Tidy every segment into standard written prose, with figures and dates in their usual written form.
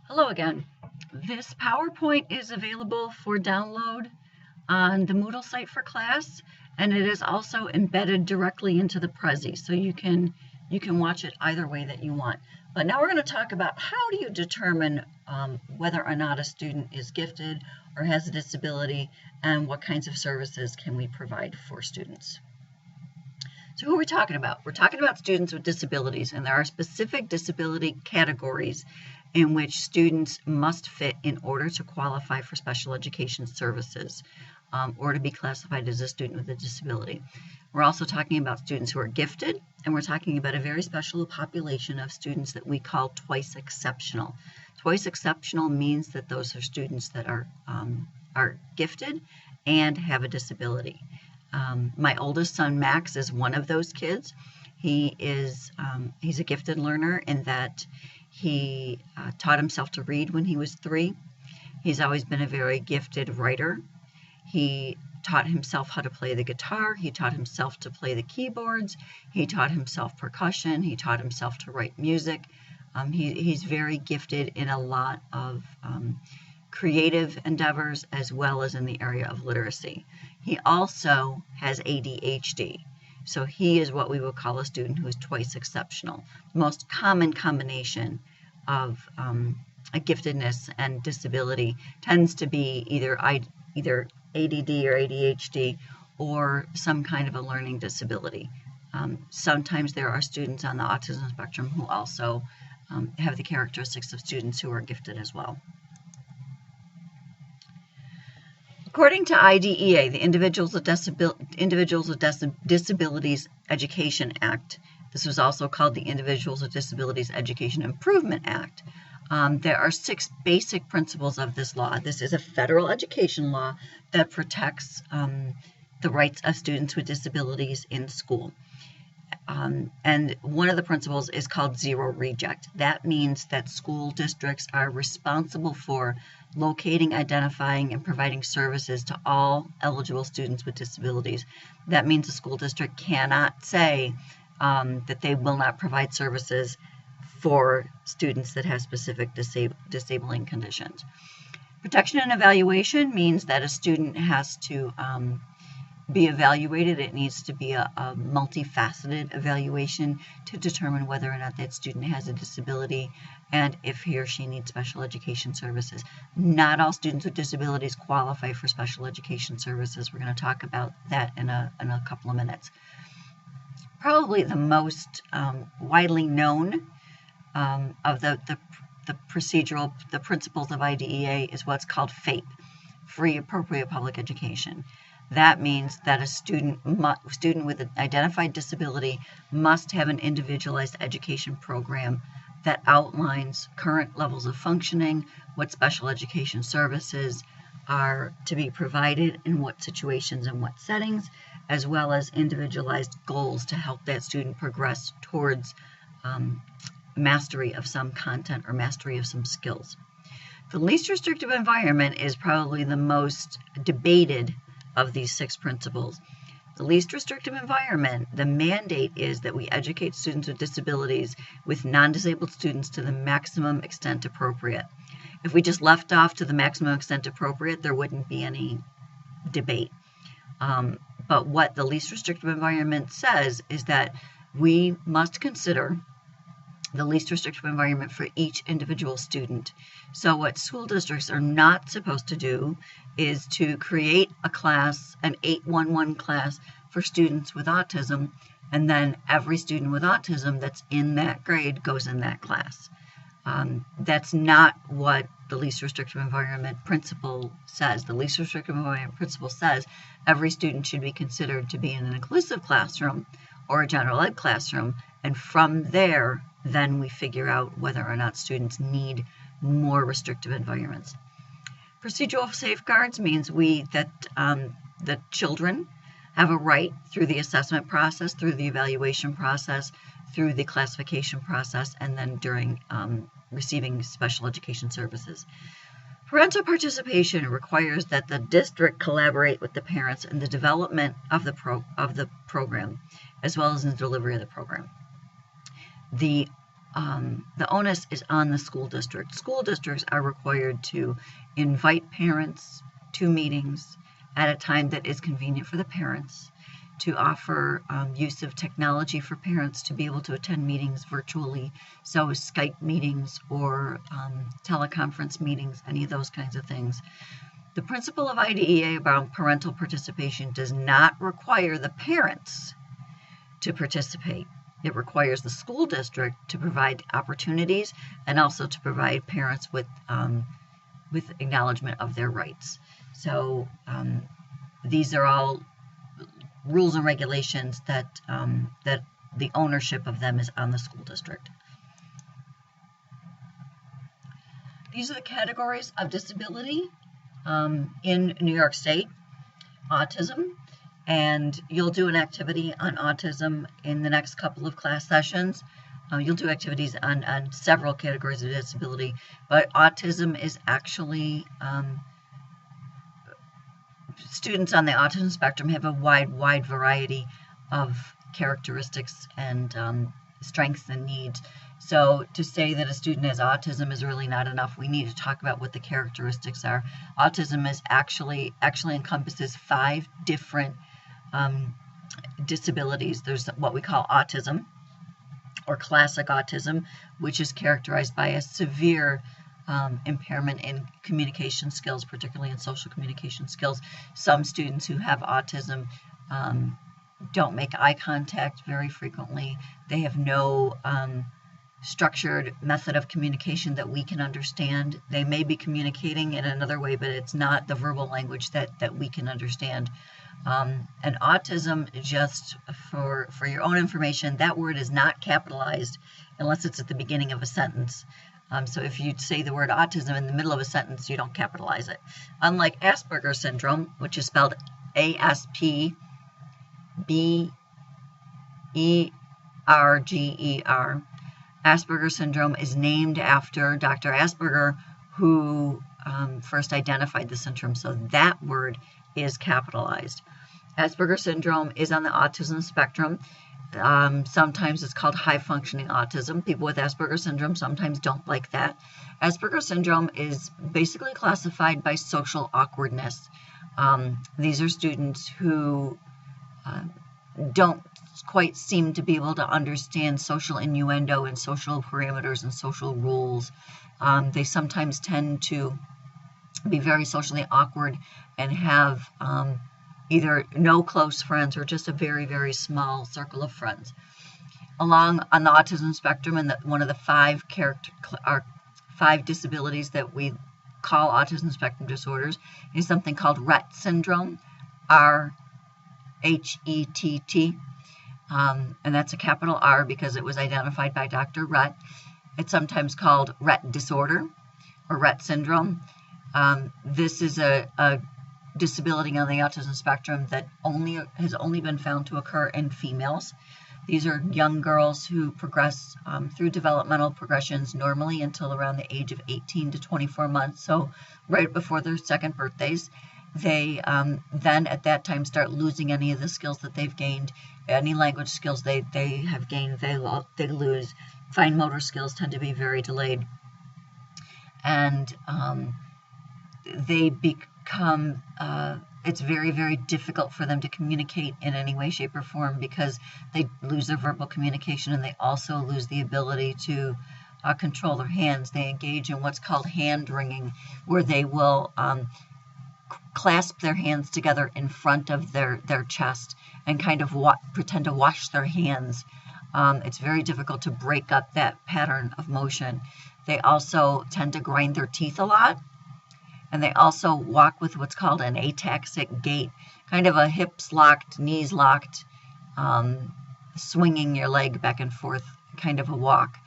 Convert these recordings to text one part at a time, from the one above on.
Hello again. This PowerPoint is available for download on the Moodle site for class, and it is also embedded directly into the Prezi, so you can watch it either way that you want. But now we're going to talk about how do you determine whether or not a student is gifted or has a disability, and what kinds of services can we provide for students. So who are we talking about? We're talking about students with disabilities, and there are specific disability categories in which students must fit in order to qualify for special education services or to be classified as a student with a disability. We're also talking about students who are gifted, and we're talking about a very special population of students that we call twice exceptional. Twice exceptional means that those are students that are gifted and have a disability. My oldest son, Max, is one of those kids. He's a gifted learner in that he taught himself to read when he was 3. He's always been a very gifted writer. He taught himself how to play the guitar. He taught himself to play the keyboards. He taught himself percussion. He taught himself to write music. He's very gifted in a lot of creative endeavors as well as in the area of literacy. He also has ADHD. So he is what we would call a student who is twice exceptional. The most common combination of a giftedness and disability tends to be either ADD or ADHD or some kind of a learning disability. Sometimes there are students on the autism spectrum who also have the characteristics of students who are gifted as well. According to IDEA, the Individuals with Disabilities Education Act, this was also called the Individuals with Disabilities Education Improvement Act, there are 6 basic principles of this law. This is a federal education law that protects the rights of students with disabilities in school. And one of the principles is called zero reject. That means that school districts are responsible for locating, identifying, and providing services to all eligible students with disabilities. That means the school district cannot say that they will not provide services for students that have specific disabling conditions. Protection and evaluation means that a student has to be evaluated. It needs to be a multifaceted evaluation to determine whether or not that student has a disability and if he or she needs special education services. Not all students with disabilities qualify for special education services. We're going to talk about that in a couple of minutes. Probably the most widely known of the principles of IDEA is what's called FAPE, Free Appropriate Public Education. That means that a student with an identified disability must have an individualized education program that outlines current levels of functioning, what special education services are to be provided in what situations and what settings, as well as individualized goals to help that student progress towards mastery of some content or mastery of some skills. The least restrictive environment is probably the most debated of these 6 principles. The least restrictive environment, the mandate is that we educate students with disabilities with non-disabled students to the maximum extent appropriate. If we just left off to the maximum extent appropriate, there wouldn't be any debate. But what the least restrictive environment says is that we must consider the least restrictive environment for each individual student. So what school districts are not supposed to do is to create a class, an 811 class for students with autism, and then every student with autism that's in that grade goes in that class. That's not what the least restrictive environment principle says. The least restrictive environment principle says every student should be considered to be in an inclusive classroom or a general ed classroom, and from there, then we figure out whether or not students need more restrictive environments. Procedural safeguards means that the children have a right through the assessment process, through the evaluation process, through the classification process, and then during receiving special education services. Parental participation requires that the district collaborate with the parents in the development of the program, as well as in the delivery of the program. The the onus is on the school district. School districts are required to invite parents to meetings at a time that is convenient for the parents, to offer use of technology for parents to be able to attend meetings virtually, so Skype meetings or teleconference meetings, any of those kinds of things. The principle of IDEA about parental participation does not require the parents to participate. It requires the school district to provide opportunities and also to provide parents with acknowledgement of their rights. So these are all rules and regulations that the ownership of them is on the school district. These are the categories of disability in New York State. Autism, and you'll do an activity on autism in the next couple of class sessions. You'll do activities on several categories of disability, but autism is actually, students on the autism spectrum have a wide variety of characteristics and strengths and needs. So to say that a student has autism is really not enough. We need to talk about what the characteristics are. Autism is actually encompasses 5 different disabilities. There's what we call autism, or classic autism, which is characterized by a severe impairment in communication skills, particularly in social communication skills. Some students who have autism don't make eye contact very frequently. They have no structured method of communication that we can understand. They may be communicating in another way, but it's not the verbal language that we can understand. And autism, just for your own information, that word is not capitalized unless it's at the beginning of a sentence. So if you say the word autism in the middle of a sentence, you don't capitalize it. Unlike Asperger's syndrome, which is spelled ASPBERGER, Asperger's syndrome is named after Dr. Asperger, who first identified the syndrome, so that word is capitalized. Asperger's syndrome is on the autism spectrum. Sometimes it's called high-functioning autism. People with Asperger's syndrome sometimes don't like that. Asperger's syndrome is basically classified by social awkwardness. These are students who don't quite seem to be able to understand social innuendo and social parameters and social rules. They sometimes tend to be very socially awkward and have either no close friends or just a very small circle of friends. Along on the autism spectrum, and one of the 5 disabilities that we call autism spectrum disorders is something called Rett syndrome, RHETT. And that's a capital R because it was identified by Dr. Rett. It's sometimes called Rett disorder or Rett syndrome. This is a disability on the autism spectrum that has only been found to occur in females. These are young girls who progress through developmental progressions normally until around the age of 18 to 24 months, so right before their second birthdays. They then at that time start losing any of the skills that they've gained. Any language skills they have gained, they lose. Fine motor skills tend to be very delayed. And they become, it's very difficult for them to communicate in any way, shape, or form because they lose their verbal communication, and they also lose the ability to control their hands. They engage in what's called hand wringing, where they will clasp their hands together in front of their chest and kind of pretend to wash their hands. It's very difficult to break up that pattern of motion. They also tend to grind their teeth a lot, and they also walk with what's called an ataxic gait, kind of a hips locked, knees locked, swinging your leg back and forth kind of a walk.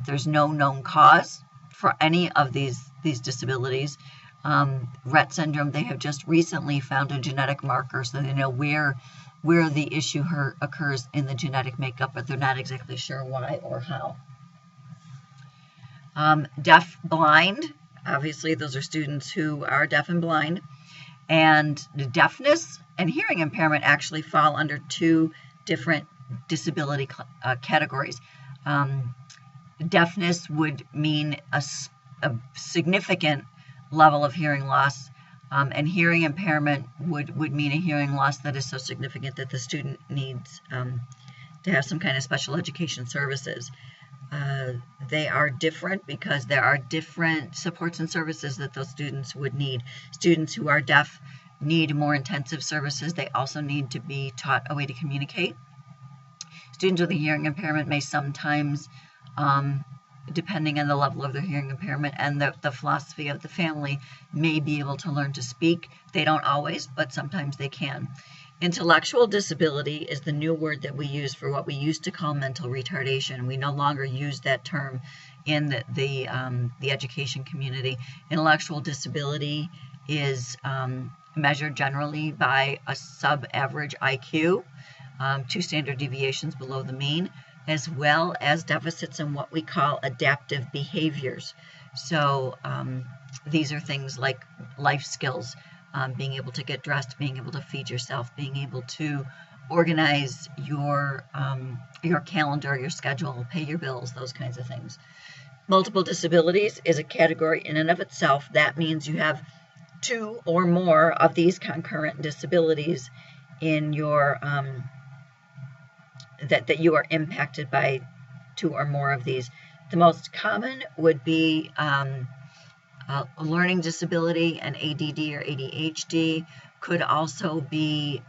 There's no known cause for any of these disabilities. Rett syndrome, they have just recently found a genetic marker, so they know where the issue occurs in the genetic makeup, but they're not exactly sure why or how. Deaf, blind, obviously those are students who are deaf and blind, and the deafness and hearing impairment actually fall under 2 different disability categories. Deafness would mean a significant level of hearing loss, and hearing impairment would mean a hearing loss that is so significant that the student needs to have some kind of special education services. They are different because there are different supports and services that those students would need. Students who are deaf need more intensive services. They also need to be taught a way to communicate. Students with a hearing impairment may sometimes, depending on the level of their hearing impairment and the philosophy of the family, may be able to learn to speak. They don't always, but sometimes they can. Intellectual disability is the new word that we use for what we used to call mental retardation. We no longer use that term in the education community. Intellectual disability is measured generally by a sub-average IQ, 2 standard deviations below the mean, as well as deficits in what we call adaptive behaviors. So these are things like life skills, being able to get dressed, being able to feed yourself, being able to organize your calendar, your schedule, pay your bills, those kinds of things. Multiple disabilities is a category in and of itself. That means you have 2 or more of these concurrent disabilities in your that you are impacted by 2 or more of these. The most common would be a learning disability, an ADD or ADHD. Could also be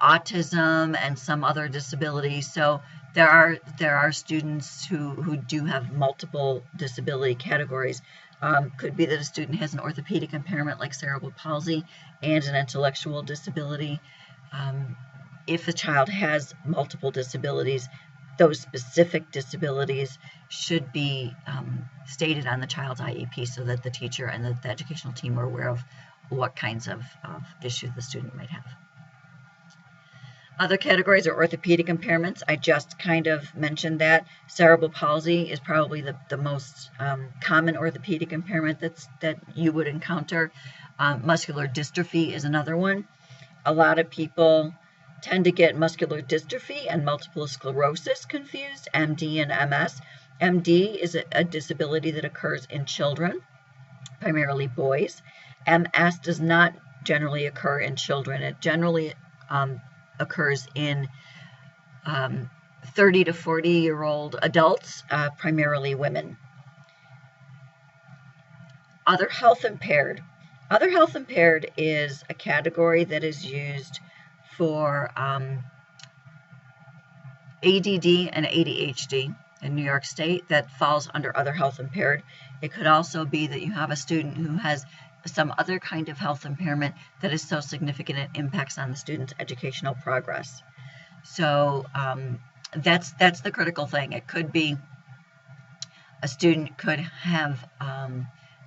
autism and some other disabilities. So there are students who do have multiple disability categories. Could be that a student has an orthopedic impairment like cerebral palsy and an intellectual disability. If a child has multiple disabilities, those specific disabilities should be stated on the child's IEP so that the teacher and the educational team are aware of what kinds of issues the student might have. Other categories are orthopedic impairments. I just kind of mentioned that. Cerebral palsy is probably the most common orthopedic impairment that you would encounter. Muscular dystrophy is another one. A lot of people tend to get muscular dystrophy and multiple sclerosis confused, MD and MS. MD is a disability that occurs in children, primarily boys. MS does not generally occur in children. It generally occurs in 30 to 40-year-old adults, primarily women. Other health impaired. Other health impaired is a category that is used for ADD and ADHD in New York State. That falls under other health impaired. It could also be that you have a student who has some other kind of health impairment that is so significant it impacts on the student's educational progress. So that's the critical thing. It could be a student could have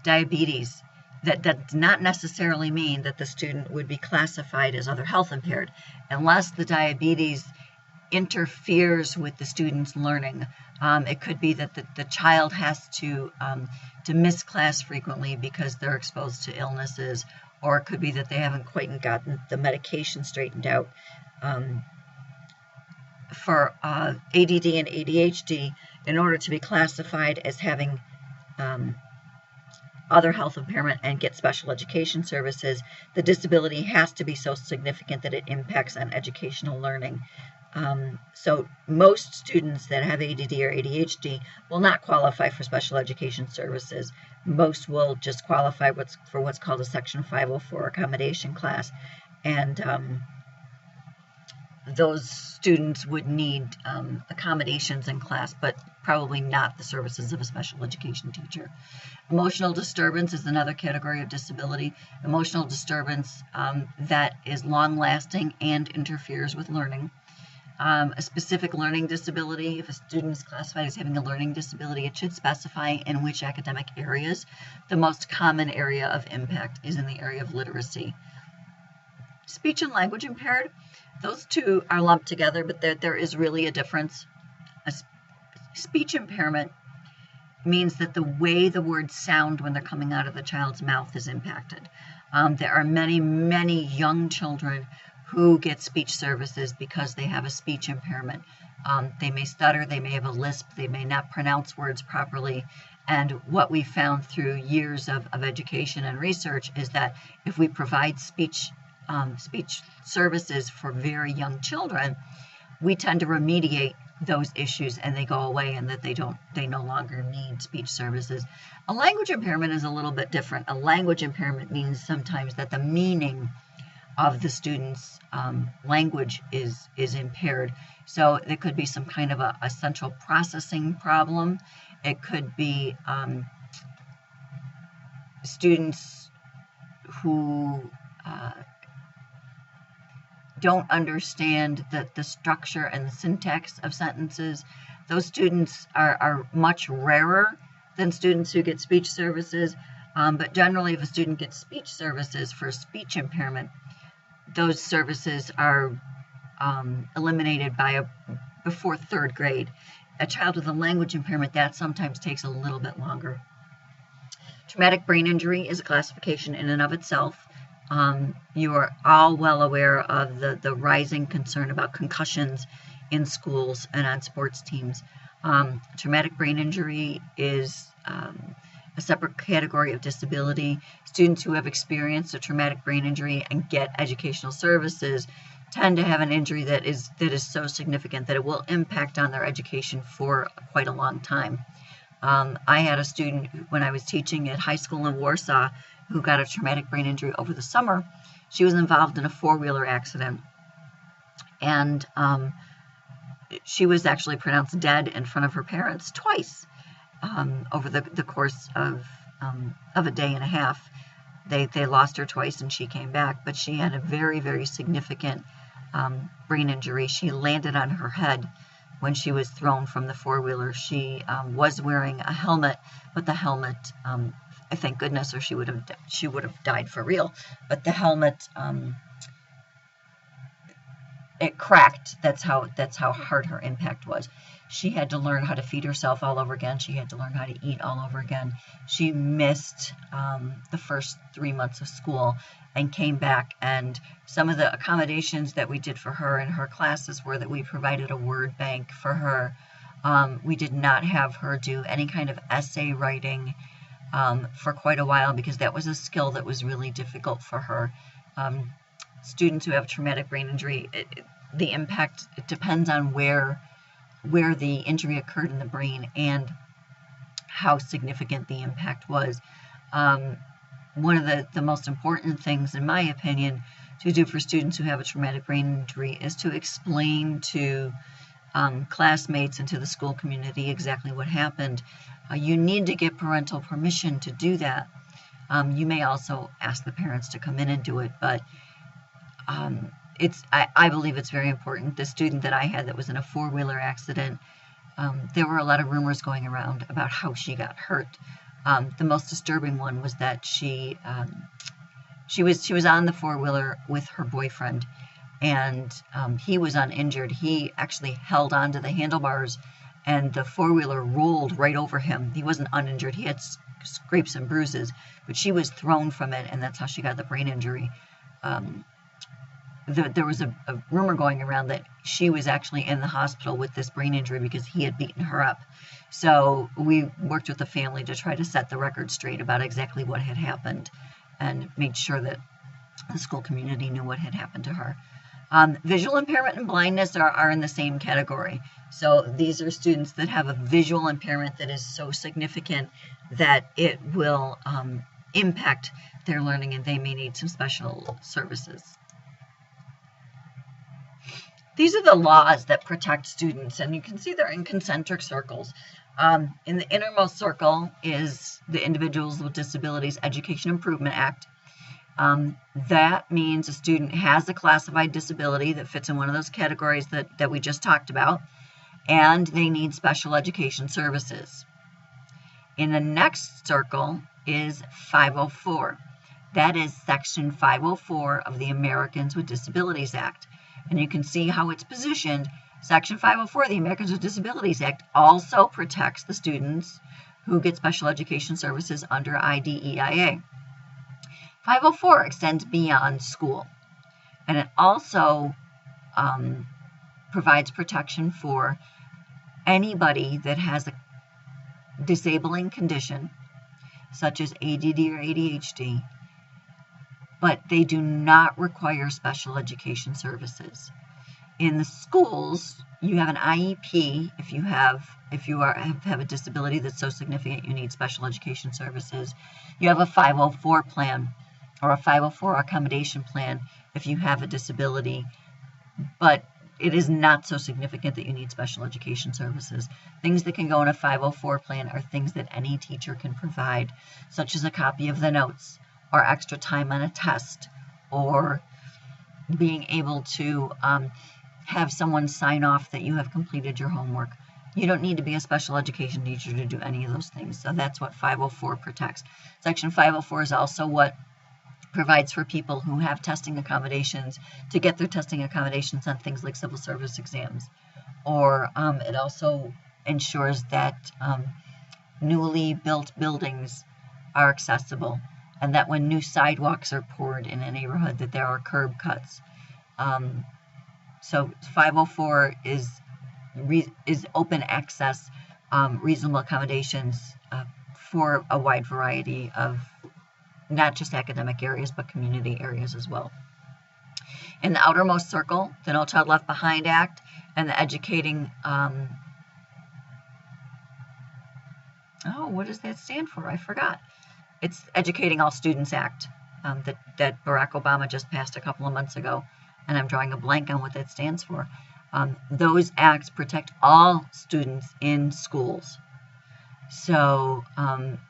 diabetes. That does not necessarily mean that the student would be classified as other health impaired unless the diabetes interferes with the student's learning. It could be that the child has to miss class frequently because they're exposed to illnesses, or it could be that they haven't quite gotten the medication straightened out. For ADD and ADHD, in order to be classified as having other health impairment and get special education services, the disability has to be so significant that it impacts on educational learning. So most students that have ADD or ADHD will not qualify for special education services. Most will just qualify for what's called a Section 504 accommodation class, and those students would need accommodations in class, but probably not the services of a special education teacher. Emotional disturbance is another category of disability. Emotional disturbance that is long-lasting and interferes with learning. A specific learning disability, if a student is classified as having a learning disability, it should specify in which academic areas. The most common area of impact is in the area of literacy. Speech and language impaired, those two are lumped together, but there is really a difference. Speech impairment means that the way the words sound when they're coming out of the child's mouth is impacted. There are many, many young children who get speech services because they have a speech impairment. They may stutter, they may have a lisp, they may not pronounce words properly. And what we found through years of education and research is that if we provide speech services for very young children, we tend to remediate those issues and they go away, and that they no longer need speech services. A language impairment is a little bit different. A language impairment means sometimes that the meaning of the student's language is impaired. So it could be some kind of a central processing problem. It could be students who don't understand the structure and the syntax of sentences. Those students are much rarer than students who get speech services. But generally, if a student gets speech services for speech impairment, those services are eliminated before third grade. A child with a language impairment, that sometimes takes a little bit longer. Traumatic brain injury is a classification in and of itself. You are all well aware of the rising concern about concussions in schools and on sports teams. Traumatic brain injury is a separate category of disability. Students who have experienced a traumatic brain injury and get educational services tend to have an injury that is so significant that it will impact on their education for quite a long time. I had a student when I was teaching at high school in Warsaw who got a traumatic brain injury over the summer. She was involved in a four-wheeler accident, and she was actually pronounced dead in front of her parents twice over the course of a day and a half. They lost her twice and she came back, but she had a very, very significant brain injury. She landed on her head when she was thrown from the four-wheeler. She was wearing a helmet, but the helmet, thank goodness, or she would have died for real. But the helmet, it cracked. That's how hard her impact was. She had to learn how to feed herself all over again. She had to learn how to eat all over again. She missed the first 3 months of school and came back. And some of the accommodations that we did for her in her classes were that we provided a word bank for her. We did not have her do any kind of essay writing for quite a while, because that was a skill that was really difficult for her. Students who have traumatic brain injury, the impact, it depends on where the injury occurred in the brain and how significant the impact was. One of the most important things, in my opinion, to do for students who have a traumatic brain injury is to explain to classmates and to the school community exactly what happened. You need to get parental permission to do that. You may also ask the parents to come in and do it, but I believe it's very important. The student that I had that was in a four-wheeler accident, there were a lot of rumors going around about how she got hurt. The most disturbing one was that she was on the four-wheeler with her boyfriend, and he was uninjured. He actually held onto the handlebars, and the four-wheeler rolled right over him. He wasn't uninjured. He had scrapes and bruises, but she was thrown from it, and that's how she got the brain injury. There was a rumor going around that she was actually in the hospital with this brain injury because he had beaten her up. So we worked with the family to try to set the record straight about exactly what had happened and made sure that the school community knew what had happened to her. Visual impairment and blindness are in the same category. So these are students that have a visual impairment that is so significant that it will impact their learning, and they may need some special services. These are the laws that protect students, and you can see they're in concentric circles. In the innermost circle is the Individuals with Disabilities Education Improvement Act. That means a student has a classified disability that fits in one of those categories that we just talked about, and they need special education services. In the next circle is 504. That is Section 504 of the Americans with Disabilities Act. And you can see how it's positioned. Section 504 of the Americans with Disabilities Act also protects the students who get special education services under IDEIA. 504 extends beyond school, and it also provides protection for anybody that has a disabling condition, such as ADD or ADHD, but they do not require special education services. In the schools, you have an IEP if you have a disability that's so significant you need special education services. You have a 504 plan or a 504 accommodation plan if you have a disability, but it is not so significant that you need special education services. Things that can go in a 504 plan are things that any teacher can provide, such as a copy of the notes or extra time on a test, or being able to have someone sign off that you have completed your homework. You don't need to be a special education teacher to do any of those things. So that's what 504 protects. Section 504 is also what provides for people who have testing accommodations to get their testing accommodations on things like civil service exams. Or it also ensures that newly built buildings are accessible, and that when new sidewalks are poured in a neighborhood, that there are curb cuts. So 504 is open access, reasonable accommodations for a wide variety of not just academic areas, but community areas as well. In the outermost circle, the No Child Left Behind Act and the Educating, what does that stand for? I forgot. It's Educating All Students Act that Barack Obama just passed a couple of months ago, and I'm drawing a blank on what that stands for. Those acts protect all students in schools. So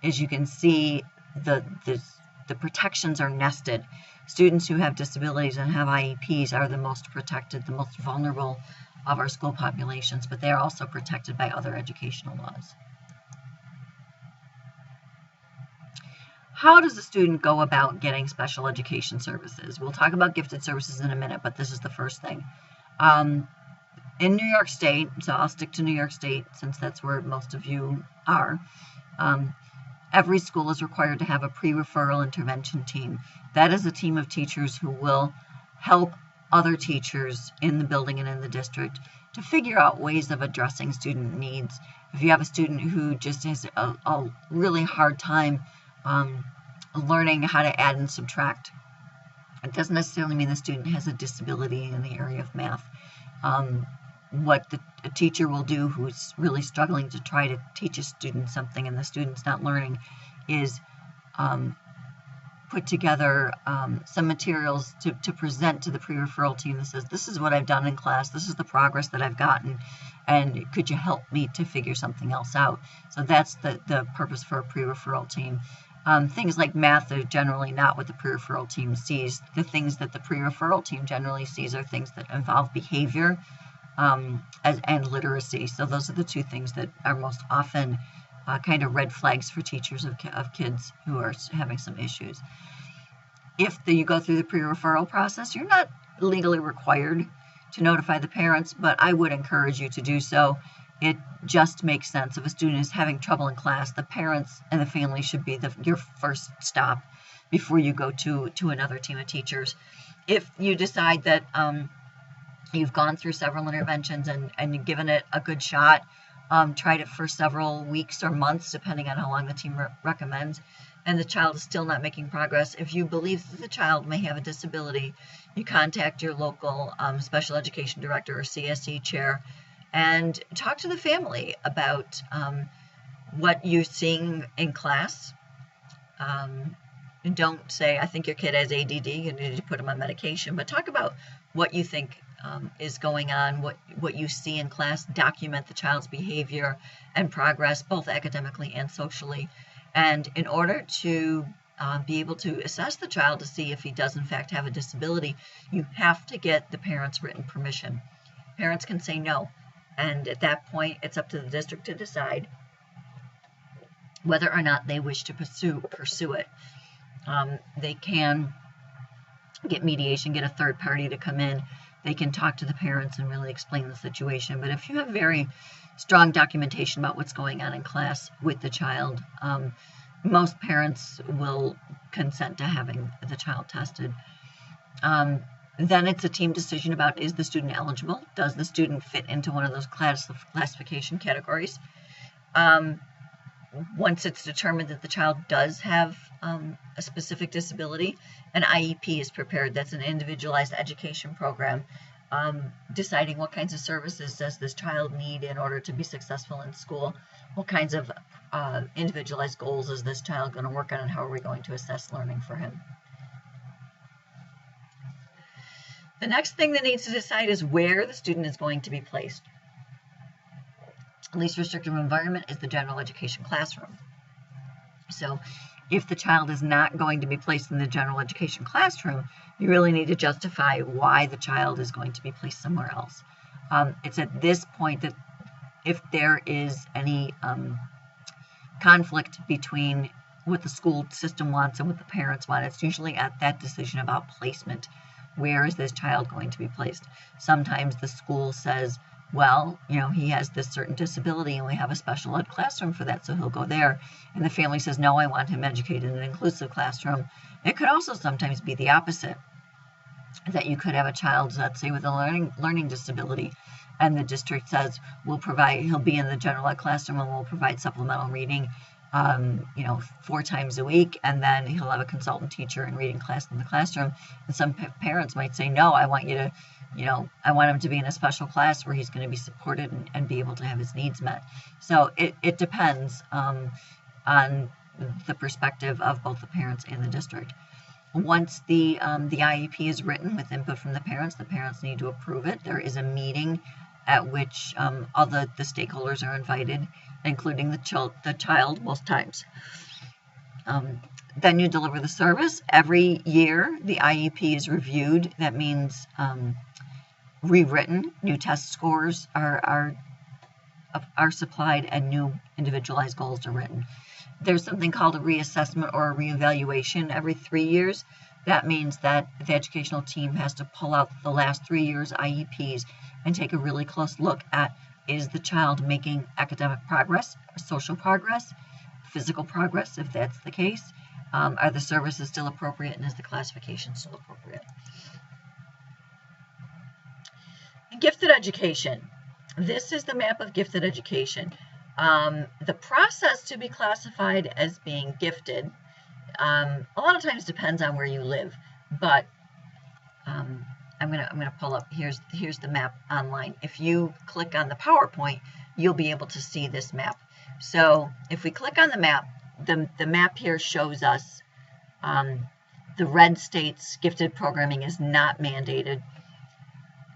as you can see, the protections are nested. Students who have disabilities and have IEPs are the most protected, the most vulnerable of our school populations, but they are also protected by other educational laws. How does a student go about getting special education services? We'll talk about gifted services in a minute, but this is the first thing. In New York State, so I'll stick to New York State since that's where most of you are, every school is required to have a pre-referral intervention team. That is a team of teachers who will help other teachers in the building and in the district to figure out ways of addressing student needs. If you have a student who just has a really hard time learning how to add and subtract, it doesn't necessarily mean the student has a disability in the area of math. What a teacher will do who's really struggling to try to teach a student something and the student's not learning is put together some materials to present to the pre-referral team that says, this is what I've done in class, this is the progress that I've gotten, and could you help me to figure something else out? So that's the purpose for a pre-referral team. Things like math are generally not what the pre-referral team sees. The things that the pre-referral team generally sees are things that involve behavior and literacy. So those are the two things that are most often kind of red flags for teachers of kids who are having some issues. If you go through the pre-referral process, you're not legally required to notify the parents, but I would encourage you to do so. It just makes sense. If a student is having trouble in class, the parents and the family should be your first stop before you go to another team of teachers. If you decide that you've gone through several interventions and you've given it a good shot, tried it for several weeks or months, depending on how long the team recommends, and the child is still not making progress, if you believe that the child may have a disability, you contact your local special education director or CSE chair and talk to the family about what you're seeing in class. And don't say, I think your kid has ADD, you need to put him on medication, but talk about what you think is going on, what you see in class. Document the child's behavior and progress, both academically and socially. And in order to be able to assess the child to see if he does in fact have a disability, you have to get the parents' written permission. Parents can say no, and at that point it's up to the district to decide whether or not they wish to pursue it. They can get mediation, get a third party to come in. They can talk to the parents and really explain the situation. But if you have very strong documentation about what's going on in class with the child, most parents will consent to having the child tested. Then it's a team decision about, is the student eligible? Does the student fit into one of those classification categories? Once it's determined that the child does have a specific disability, an IEP is prepared. That's an individualized education program, deciding what kinds of services does this child need in order to be successful in school, what kinds of individualized goals is this child going to work on, and how are we going to assess learning for him. The next thing that needs to decide is where the student is going to be placed. Least restrictive environment is the general education classroom. So if the child is not going to be placed in the general education classroom, you really need to justify why the child is going to be placed somewhere else. It's at this point that if there is any conflict between what the school system wants and what the parents want, it's usually at that decision about placement. Where is this child going to be placed? Sometimes the school says, well, he has this certain disability and we have a special ed classroom for that, so he'll go there. And the family says, no, I want him educated in an inclusive classroom. It could also sometimes be the opposite, that you could have a child, let's say, with a learning disability, and the district says, he'll be in the general ed classroom and we'll provide supplemental reading 4 times a week, and then he'll have a consultant teacher and reading class in the classroom. And some parents might say, no, I want you to, I want him to be in a special class where he's going to be supported and be able to have his needs met. So it depends on the perspective of both the parents and the district. Once the IEP is written with input from the parents need to approve it. There is a meeting at which all the stakeholders are invited, including the child most times. Then you deliver the service. Every year, the IEP is reviewed. That means rewritten. New test scores are supplied, and new individualized goals are written. There's something called a reassessment or a reevaluation every 3 years. That means that the educational team has to pull out the last 3 years' IEPs and take a really close look at, is the child making academic progress, social progress, physical progress, if that's the case? Are the services still appropriate, and is the classification still appropriate? Gifted education. This is the map of gifted education. The process to be classified as being gifted a lot of times depends on where you live, but I'm gonna pull up. Here's the map online. If you click on the PowerPoint, you'll be able to see this map. So if we click on the map, the map here shows us the red states gifted programming is not mandated.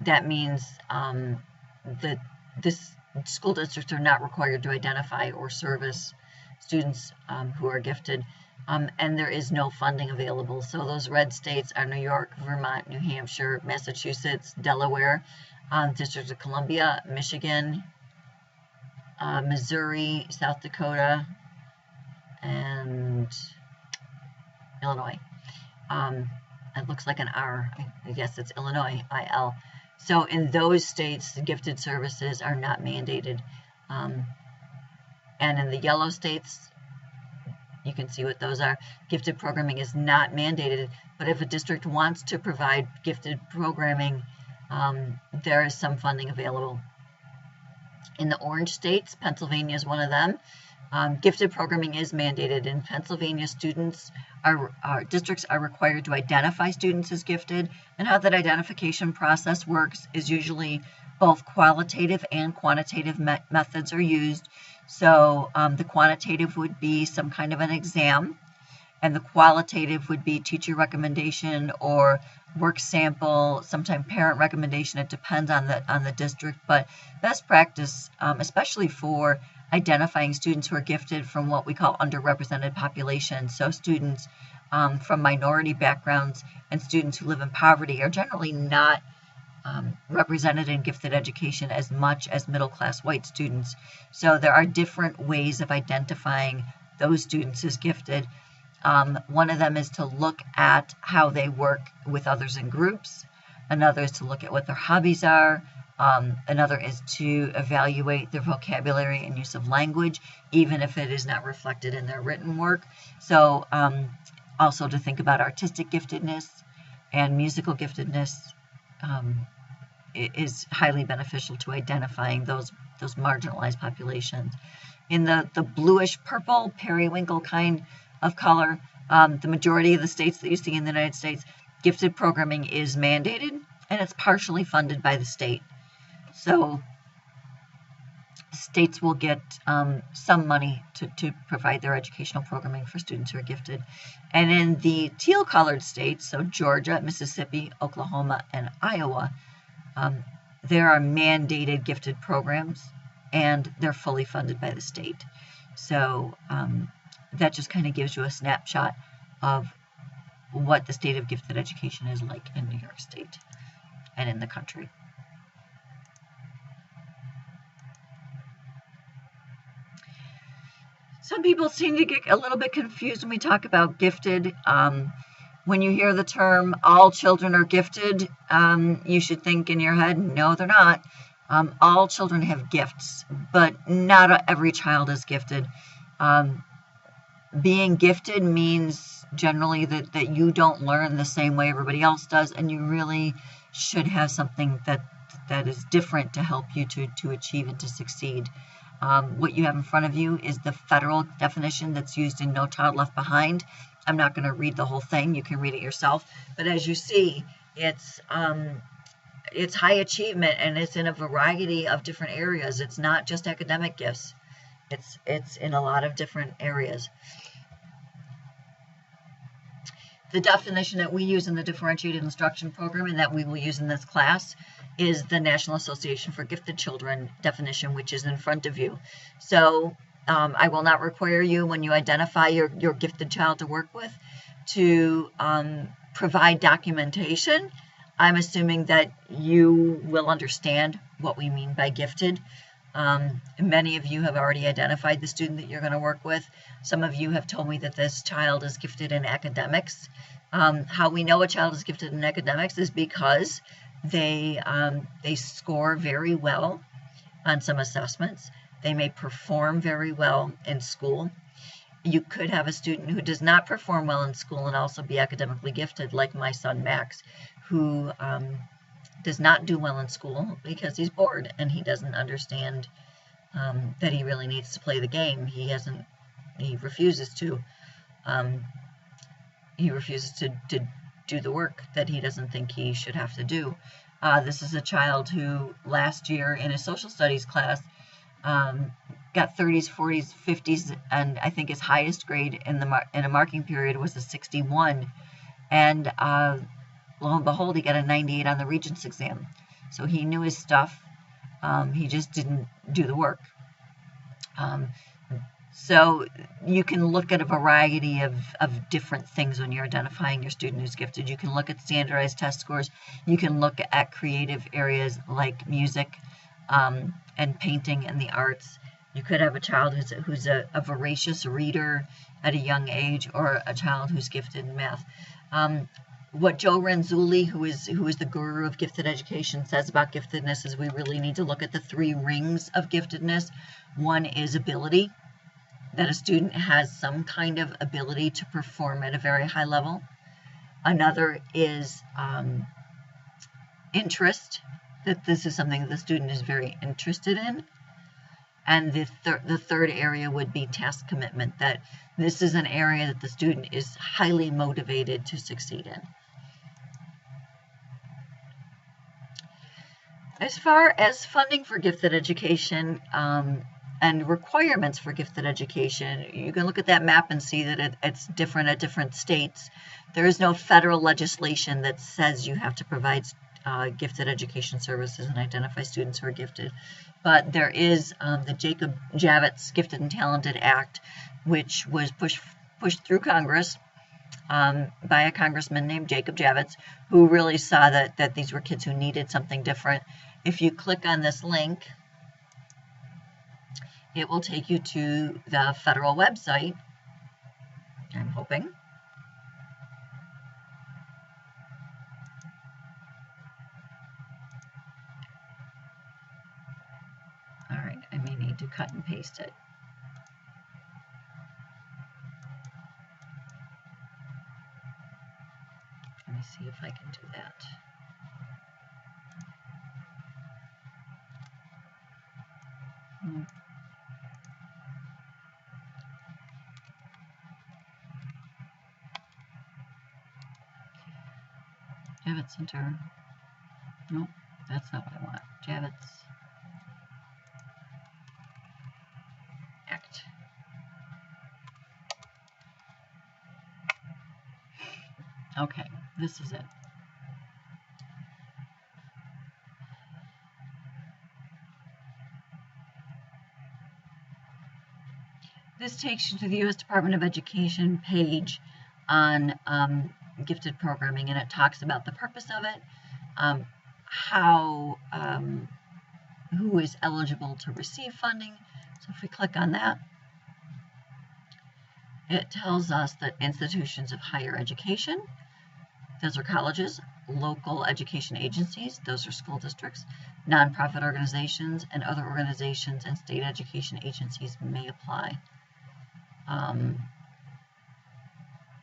That means that this school districts are not required to identify or service students who are gifted, and there is no funding available. So those red states are New York, Vermont, New Hampshire, Massachusetts, Delaware, District of Columbia, Michigan, Missouri, South Dakota, and Illinois. It looks like an R. I guess it's Illinois, IL. So in those states, the gifted services are not mandated. And in the yellow states, you can see what those are. Gifted programming is not mandated, but if a district wants to provide gifted programming, there is some funding available. In the orange states, Pennsylvania is one of them. Gifted programming is mandated. In Pennsylvania, districts are required to identify students as gifted, and how that identification process works is usually both qualitative and quantitative methods are used. So the quantitative would be some kind of an exam, and the qualitative would be teacher recommendation or work sample, sometimes parent recommendation. It depends on the district, but best practice, especially for identifying students who are gifted from what we call underrepresented populations. So students from minority backgrounds and students who live in poverty are generally not represented in gifted education as much as middle-class white students. So there are different ways of identifying those students as gifted. One of them is to look at how they work with others in groups. Another is to look at what their hobbies are. Another is to evaluate their vocabulary and use of language, even if it is not reflected in their written work. So also to think about artistic giftedness, and musical giftedness is highly beneficial to identifying those marginalized populations. In the bluish purple periwinkle kind of color, the majority of the states that you see in the United States, gifted programming is mandated, and it's partially funded by the state. So states will get some money to provide their educational programming for students who are gifted. And in the teal colored states, so Georgia, Mississippi, Oklahoma, and Iowa, there are mandated gifted programs, and they're fully funded by the state. So that just kind of gives you a snapshot of what the state of gifted education is like in New York State and in the country. Some people seem to get a little bit confused when we talk about gifted. When you hear the term all children are gifted, you should think in your head, no, they're not. All children have gifts, but not every child is gifted. Being gifted means generally that you don't learn the same way everybody else does, and you really should have something that is different to help you to achieve and to succeed. What you have in front of you is the federal definition that's used in No Child Left Behind. I'm not going to read the whole thing. You can read it yourself. But as you see, it's high achievement, and it's in a variety of different areas. It's not just academic gifts. It's in a lot of different areas. The definition that we use in the differentiated instruction program and that we will use in this class is the National Association for Gifted Children definition, which is in front of you. So I will not require you, when you identify your gifted child to work with, to provide documentation. I'm assuming that you will understand what we mean by gifted. Many of you have already identified the student that you're going to work with. Some of you have told me that this child is gifted in academics. How we know a child is gifted in academics is because they score very well on some assessments. They may perform very well in school. You could have a student who does not perform well in school and also be academically gifted, like my son Max, who does not do well in school because he's bored and he doesn't understand that he really needs to play the game. He refuses to do the work that he doesn't think he should have to do. This is a child who last year in a social studies class got 30s, 40s, 50s, and I think his highest grade in a marking period was a 61. And lo and behold, he got a 98 on the Regents exam. So he knew his stuff. He just didn't do the work. So you can look at a variety of different things when you're identifying your student who's gifted. You can look at standardized test scores. You can look at creative areas like music and painting and the arts. You could have a child who's a voracious reader at a young age, or a child who's gifted in math. What Joe Renzulli, who is the guru of gifted education, says about giftedness is we really need to look at the 3 rings of giftedness. One is ability, that a student has some kind of ability to perform at a very high level. Another is interest, that this is something that the student is very interested in. And the third area would be task commitment, that this is an area that the student is highly motivated to succeed in. As far as funding for gifted education and requirements for gifted education, you can look at that map and see that it's different at different states. There is no federal legislation that says you have to provide gifted education services and identify students who are gifted. But there is the Jacob Javits Gifted and Talented Act, which was pushed through Congress by a congressman named Jacob Javits, who really saw that these were kids who needed something different. If you click on this link, it will take you to the federal website, I'm hoping. All right, I may need to cut and paste it. me see if I can do that. Javits Center. Nope, that's not what I want. Javits Act. Okay, this is it. This takes you to the U.S. Department of Education page on gifted programming, and it talks about the purpose of it, who is eligible to receive funding. So if we click on that, it tells us that institutions of higher education, those are colleges, local education agencies, those are school districts, nonprofit organizations, and other organizations and state education agencies may apply.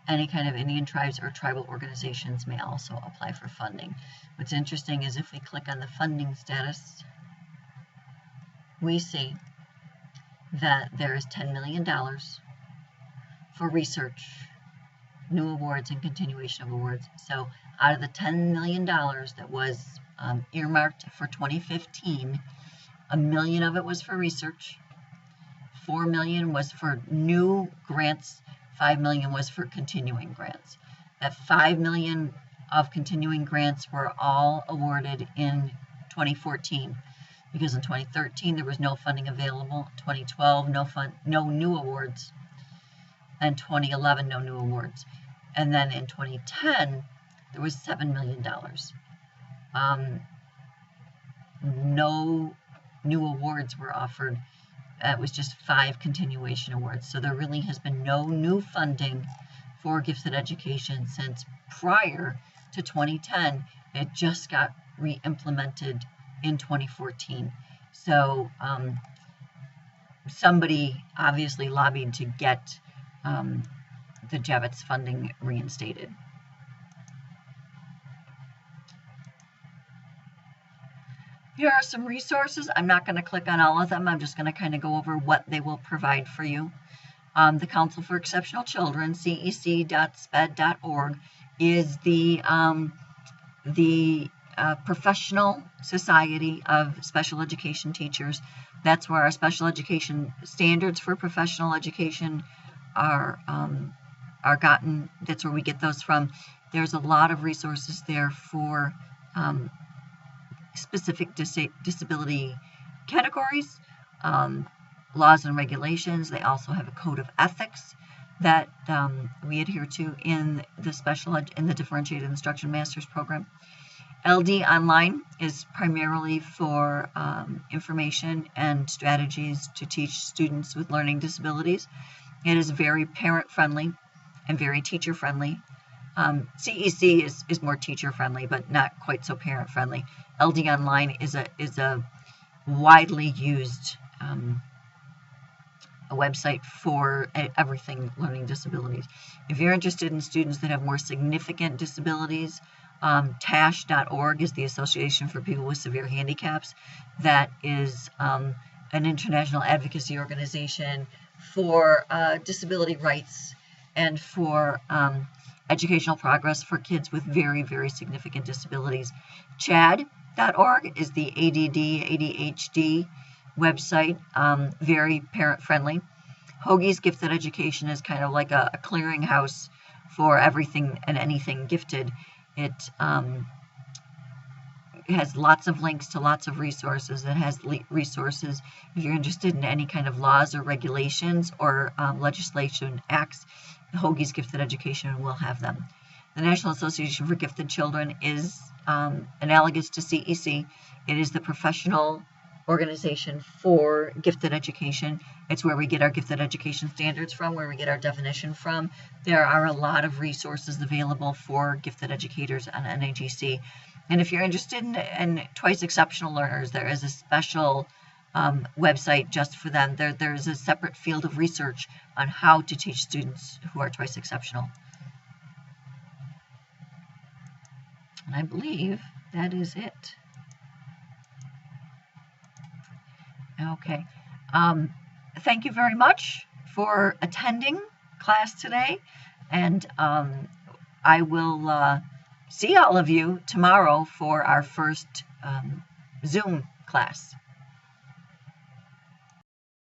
Any kind of Indian tribes or tribal organizations may also apply for funding. What's interesting is if we click on the funding status, we see that there is $10 million for research, new awards, and continuation of awards. So out of the $10 million that was earmarked for 2015, $1 million of it was for research, $4 million was for new grants, $5 million was for continuing grants. That $5 million of continuing grants were all awarded in 2014, because in 2013 there was no funding available, 2012 no new awards, and 2011 no new awards, and then in 2010 there was $7 million. No new awards were offered. It was just 5 continuation awards. So there really has been no new funding for gifted education since prior to 2010. It just got re-implemented in 2014. So somebody obviously lobbied to get the Javits funding reinstated. Here are some resources. I'm not going to click on all of them. I'm just going to kind of go over what they will provide for you. The Council for Exceptional Children, cec.sped.org, is the professional society of special education teachers. That's where our special education standards for professional education are gotten. That's where we get those from. There's a lot of resources there for specific disability categories, laws and regulations. They also have a code of ethics that we adhere to in the differentiated instruction master's program. LD Online is primarily for information and strategies to teach students with learning disabilities. It is very parent friendly and very teacher friendly. CEC is more teacher friendly, but not quite so parent friendly. LD Online is a widely used a website for everything learning disabilities. If you're interested in students that have more significant disabilities, TASH.org is the Association for People with Severe Handicaps. That is an international advocacy organization for disability rights and for educational progress for kids with very, very significant disabilities. CHAD.org is the ADD, ADHD website, very parent-friendly. Hoagie's Gifted Education is kind of like a clearinghouse for everything and anything gifted. It has lots of links to lots of resources. It has resources if you're interested in any kind of laws or regulations or legislation acts. Hoagie's Gifted Education will have them. The National Association for Gifted Children is analogous to CEC. It is the professional organization for gifted education. It's where we get our gifted education standards from, where we get our definition from. There are a lot of resources available for gifted educators on NAGC. And if you're interested in twice exceptional learners, there is a special website just for them. There is a separate field of research on how to teach students who are twice exceptional. And I believe that is it. Okay. Thank you very much for attending class today. And I will see all of you tomorrow for our first Zoom class.